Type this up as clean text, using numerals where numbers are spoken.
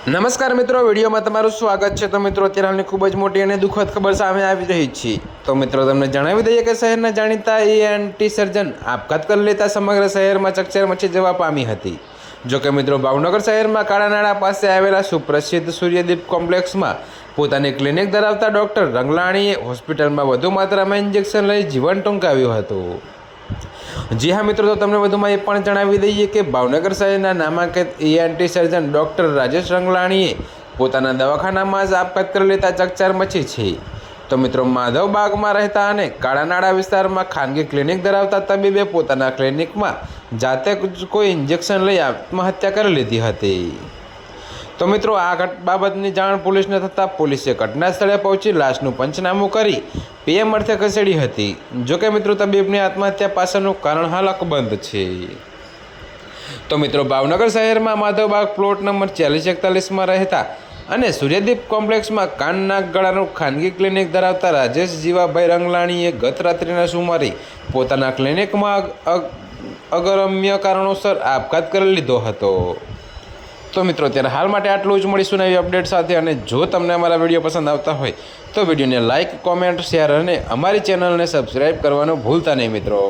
નમસ્કાર મિત્રો, વિડીયોમાં તમારું સ્વાગત છે। તો મિત્રો, અત્યારે હાલની ખૂબ જ મોટી અને દુઃખદ ખબર સામે આવી રહી છે। તો મિત્રો, તમને જણાવી દઈએ કે શહેરના જાણીતા ENT સર્જન આપઘાત કરી લેતા સમગ્ર શહેરમાં ચકચાર મચી જવા પામી હતી। જોકે મિત્રો, ભાવનગર શહેરમાં કાળાનાળા પાસે આવેલા સુપ્રસિદ્ધ સૂર્યદીપ કોમ્પ્લેક્સમાં પોતાની ક્લિનિક ધરાવતા ડૉક્ટર રંગલાણીએ હોસ્પિટલમાં વધુ માત્રામાં ઇન્જેક્શન લઈ જીવન ટૂંકાવ્યું હતું। જી હા મિત્રો, તો તમને વધુમાં એ પણ જણાવી દઈએ કે ભાવનગર શહેરના નામાંકિત ENT સર્જન ડૉક્ટર રાજેશ રંગલાણીએ પોતાના દવાખાનામાં જ આપઘાત કરી લેતા ચકચાર મચી છે। તો મિત્રો, માધવબાગમાં રહેતા અને કાળાનાળા વિસ્તારમાં ખાનગી ક્લિનિક ધરાવતા તબીબે પોતાના ક્લિનિકમાં જાતે કોઈ ઇન્જેક્શન લઈ આત્મહત્યા કરી લીધી હતી। તો મિત્રો, આ બાબતની જાણ પોલીસને થતાં પોલીસે ઘટના સ્થળે પહોંચી લાશનું પંચનામું કરી PM અર્થે ખસેડી હતી। જોકે મિત્રો, તબીબની આત્મહત્યા પાછળનું કારણ હાલ અકબંધ છે। તો મિત્રો, ભાવનગર શહેરમાં માધવબાગ પ્લોટ નંબર 4041માં રહેતા અને સૂર્યદીપ કોમ્પ્લેક્સમાં કાન નાક ગળાનું ખાનગી ક્લિનિક ધરાવતા રાજેશ જીવાભાઈ રંગલાણીએ ગત રાત્રિના સુમારે પોતાના ક્લિનિકમાં અગમ્ય કારણોસર આપઘાત કરી લીધો હતો। તો મિત્રો, ત્યારે હાલ માટે આટલું જ। મળીશું નવી અપડેટ સાથે। અને જો તમને અમારા વિડીયો પસંદ આવતા હોય તો વિડીયોને લાઇક, કોમેન્ટ, શેર અને અમારી ચેનલને સબસ્ક્રાઈબ કરવાનું ભૂલતા નહીં મિત્રો।